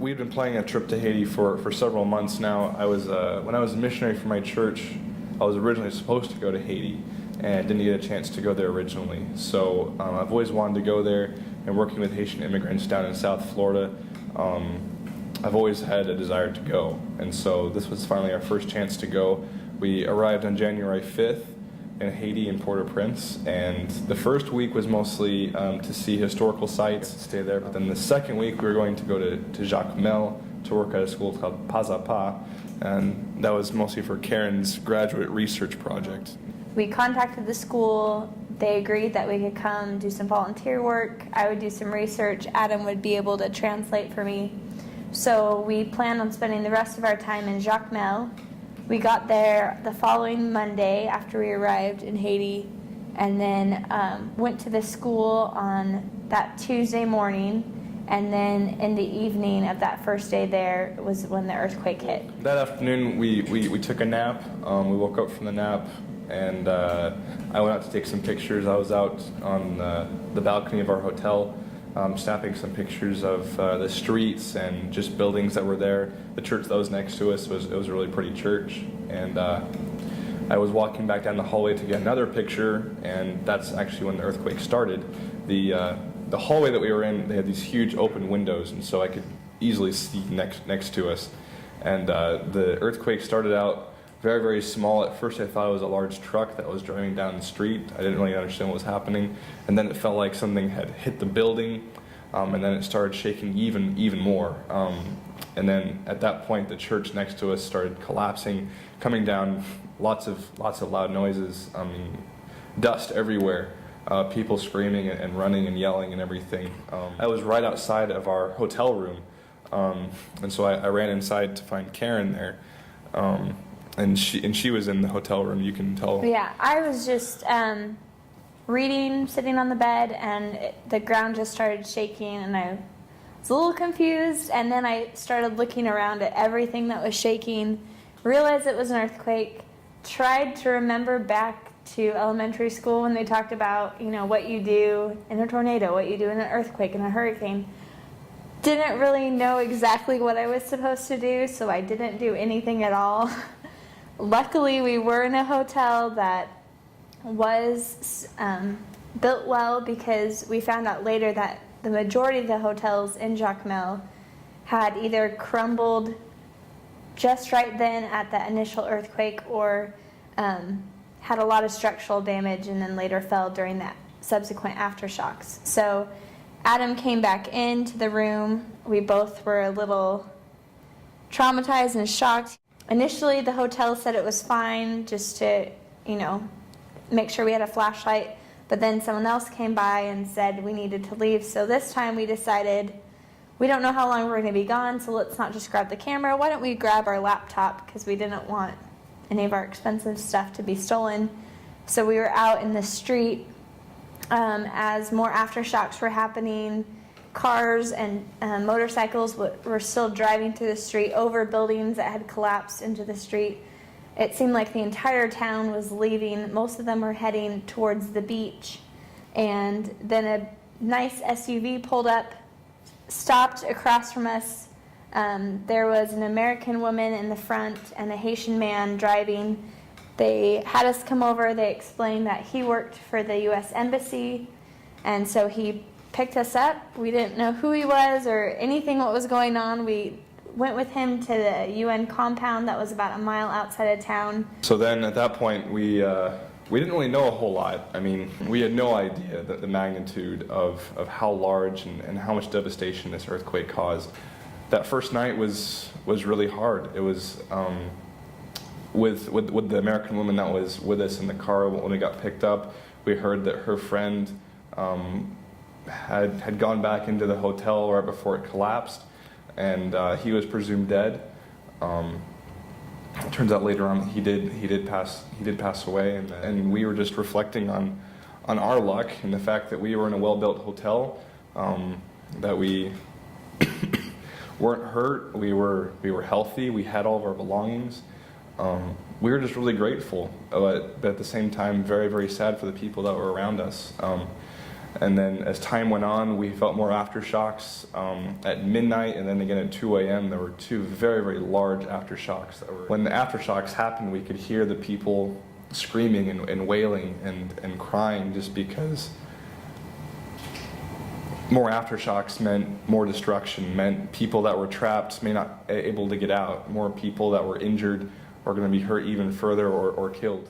we've been planning a trip to Haiti for several months now. When I was a missionary for my church, I was originally supposed to go to Haiti and didn't get a chance to go there originally. So I've always wanted to go there, and working with Haitian immigrants down in South Florida, I've always had a desire to go. And so this was finally our first chance to go. We arrived on January 5th in Haiti in Port-au-Prince, and the first week was mostly to see historical sites, stay there. But then the second week we were going to go to Jacmel to work at a school called Pazapa, and that was mostly for Karen's graduate research project. We contacted the school. They agreed that we could come do some volunteer work. I would do some research. Adam would be able to translate for me. So we planned on spending the rest of our time in Jacmel. We got there the following Monday after we arrived in Haiti, and then went to the school on that Tuesday morning. And then in the evening of that first day there was when the earthquake hit. That afternoon we took a nap. We woke up from the nap, and I went out to take some pictures. I was out on the balcony of our hotel, snapping some pictures of the streets and just buildings that were there. The church that was next to us was a really pretty church, and I was walking back down the hallway to get another picture, and that's actually when the earthquake started. The hallway that we were in, they had these huge open windows, and so I could easily see next to us. And the earthquake started out very, very small. At first I thought it was a large truck that was driving down the street. I didn't really understand what was happening. And then it felt like something had hit the building, and then it started shaking even more. And then at that point the church next to us started collapsing, coming down, lots of loud noises, dust everywhere. People screaming and running and yelling and everything. I was right outside of our hotel room, and so I ran inside to find Karen there, and she was in the hotel room. You can tell. Yeah, I was just reading, sitting on the bed, and the ground just started shaking, and I was a little confused. And then I started looking around at everything that was shaking, realized it was an earthquake, tried to remember back to elementary school when they talked about, what you do in a tornado, what you do in an earthquake and a hurricane. Didn't really know exactly what I was supposed to do, so I didn't do anything at all. Luckily, we were in a hotel that was built well, because we found out later that the majority of the hotels in Jacmel had either crumbled just right then at the initial earthquake, or had a lot of structural damage and then later fell during that subsequent aftershocks. So Adam came back into the room. We both were a little traumatized and shocked. Initially, the hotel said it was fine, just to, make sure we had a flashlight. But then someone else came by and said we needed to leave. So this time we decided, we don't know how long we're going to be gone, so let's not just grab the camera. Why don't we grab our laptop, because we didn't want any of our expensive stuff to be stolen. So we were out in the street as more aftershocks were happening. Cars and motorcycles were still driving through the street over buildings that had collapsed into the street. It seemed like the entire town was leaving. Most of them were heading towards the beach. And then a nice SUV pulled up, stopped across from us. There was an American woman in the front and a Haitian man driving. They had us come over. They explained that he worked for the U.S. Embassy, and so he picked us up. We didn't know who he was or anything what was going on. We went with him to the UN compound that was about a mile outside of town. So then at that point we didn't really know a whole lot. I mean, we had no idea the magnitude of how large and how much devastation this earthquake caused. That first night was really hard. It was with the American woman that was with us in the car when we got picked up. We heard that her friend had gone back into the hotel right before it collapsed, and he was presumed dead. It turns out later on he did pass away, and we were just reflecting on our luck and the fact that we were in a well-built hotel, that we weren't hurt, we were healthy, we had all of our belongings. We were just really grateful, but at the same time very, very sad for the people that were around us. And then as time went on, we felt more aftershocks at midnight, and then again at 2 a.m. there were 2 very, very large aftershocks. When the aftershocks happened, we could hear the people screaming and wailing and crying, just because more aftershocks meant more destruction, meant people that were trapped may not able to get out, more people that were injured are going to be hurt even further or killed.